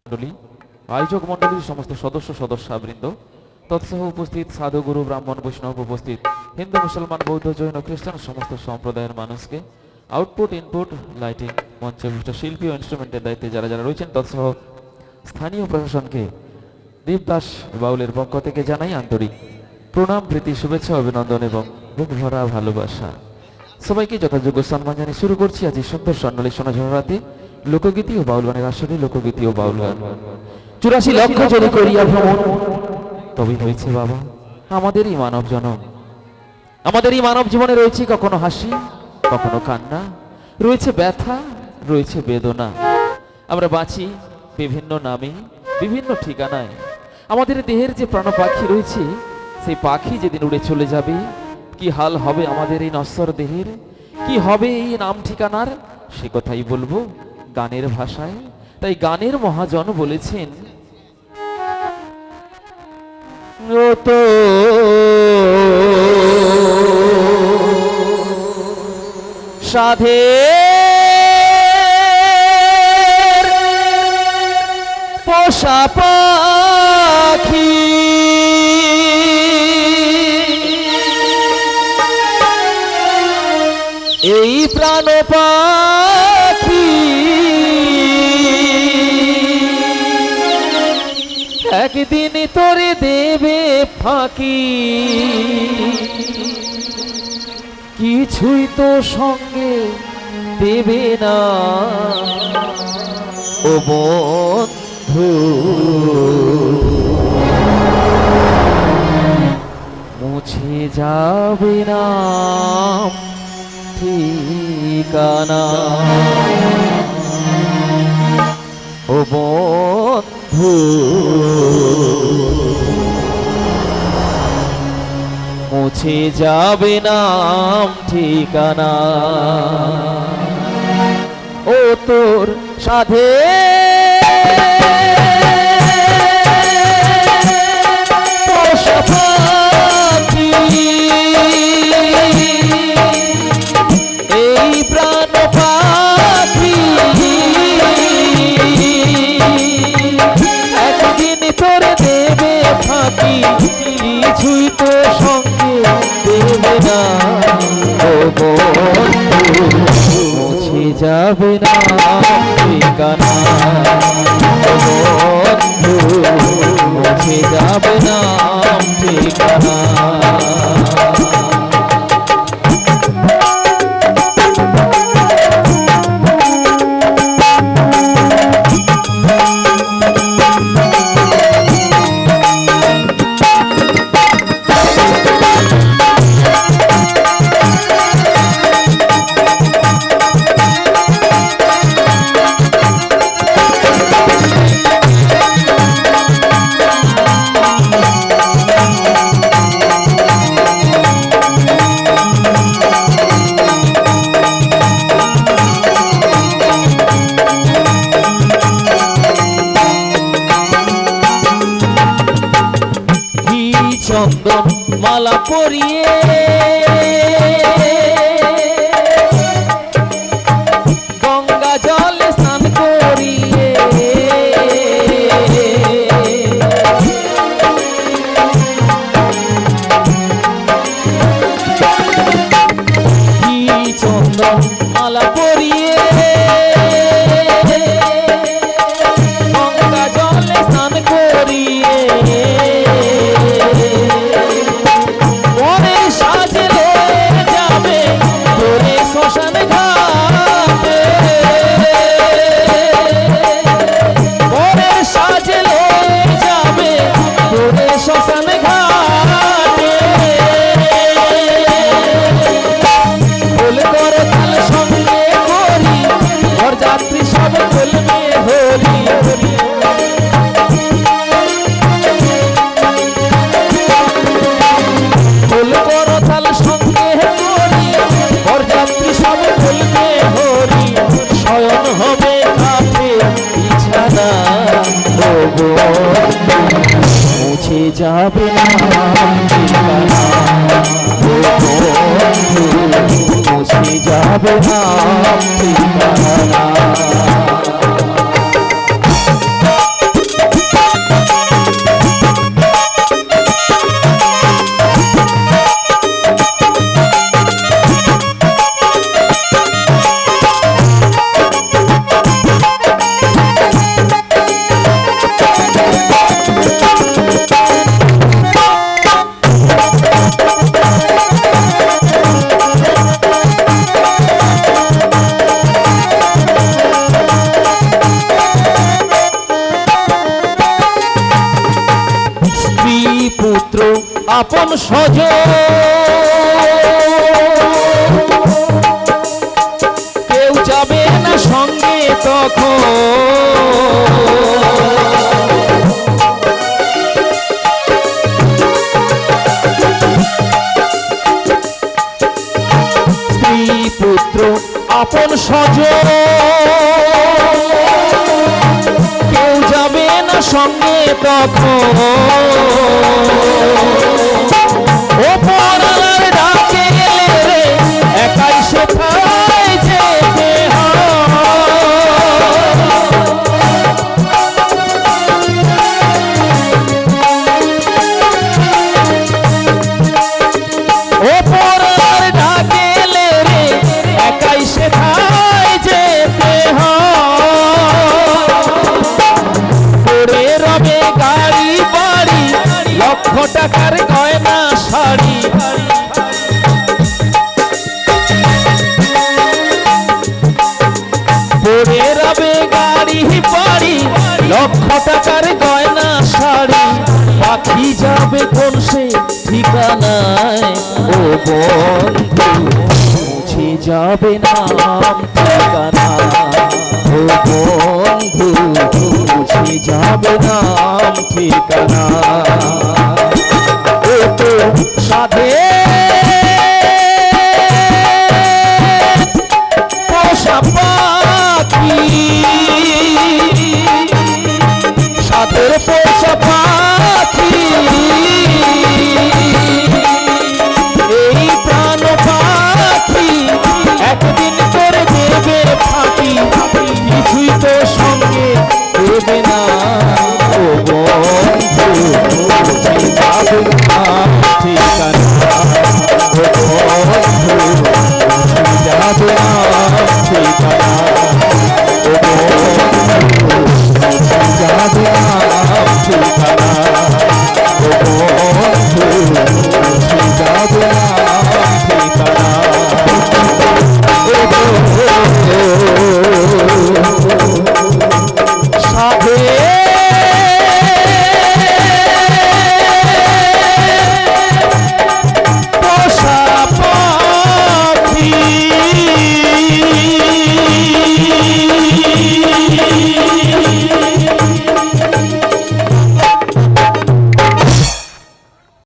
মণ্ডলী, আয়োজক মণ্ডলীর সমস্ত সদস্য সদস্যবৃন্দ, তৎসহ উপস্থিত সাধু গুরু ব্রাহ্মণ বৈষ্ণব, উপস্থিত হিন্দু মুসলমান বৌদ্ধ জৈন খ্রিস্টান সমস্ত সম্প্রদায়ের মানুষকে, আউটপুট ইনপুট লাইটিং মঞ্চে বিশিষ্ট শিল্পী ও ইনস্ট্রুমেন্টের দায়িত্বে যারা যারা রয়েছেন, তৎসহ স্থানীয় প্রশাসনকে দীপদাস বাউলের পক্ষ থেকে জানাই আন্তরিক প্রণাম, প্রীতি, শুভেচ্ছা, অভিনন্দন এবং বুক ভরা ভালোবাসা। সবাইকে যথাযোগ্য সম্মান জানিয়ে শুরু করছি আজ এই সুন্দর স্বর্ণালী সোনাঝরা রাতে লোকগীতি ও বাউল গানের আসরে লোকগীতি ও বাউল গান। 84 লক্ষ যদি করিয়া ভ্রমণ, তবে হয়েছে বাবা আমাদের এই মানব জনম। আমাদের এই মানব জীবনে রয়েছে কখনো হাসি, কখনো কান্না, রয়েছে ব্যথা, রয়েছে বেদনা। আমরা বাঁচি বিভিন্ন নামে, বিভিন্ন ঠিকানায়। আমাদের দেহের যে প্রাণ পাখি রয়েছে, সেই পাখি যেদিন উড়ে চলে যাবে, কি হাল হবে আমাদের এই নশ্বর দেহের, কি হবে এই নাম ঠিকানার, সে কথাই বলবো গানের ভাষায়। তাই গানের মহাজন বলেছেন, ও তো সাধে পোষা পাখি, এই প্রাণ পাখি একদিন তোরে দেবে ফাঁকি, কিছুই তো সঙ্গে দেবে না ও বন্ধু, মুছে যাবে না ঠিকানা ও বন্ধু, মুছে যাবে নাম ঠিকানা। ও তোর সাধে পোষা পাখি, এই প্রাণ পাখি একদিন তোরে দেবে ফাঁকি, কিছুই তো সঙ্গে দেবে না ও বন্ধু, মুছে যাবে না ঠিকানা ও বন্ধু, মুছে যাবে না ঠিকানা। চন্দন মালা পরিয়ে গঙ্গা জলে স্নান করিয়ে, চন্দন মালা পরিয়ে গঙ্গা জলে স্নান করিয়ে, মুছে যাবে না ঠিকানা ও বন্ধু, মুছে যাবে না ঠিকানা। আপন স্বজন কেউ যাবে না সঙ্গে তখন স্ত্রী পুত্র আপন স্বজন কেউ যাবে না সঙ্গে তখন ও পরার ডাকে রে একাই সেথায় যেতে ও পরার ডাকে রে একাই সেথায় যেতে পড়ে রবে গাড়ি বাড়ি লক্ষ টাকার গয়না শাড়ি পড়ে রবে গাড়ি বাড়ি লক্ষ টাকার গয়না শাড়ি পাখি যাবে কোন সে ঠিকানায় ও বন্ধু মুছে যাবে নাম ঠিকানা ও বন্ধু মুছে যাবে নাম ঠিকানা ও তো সাধে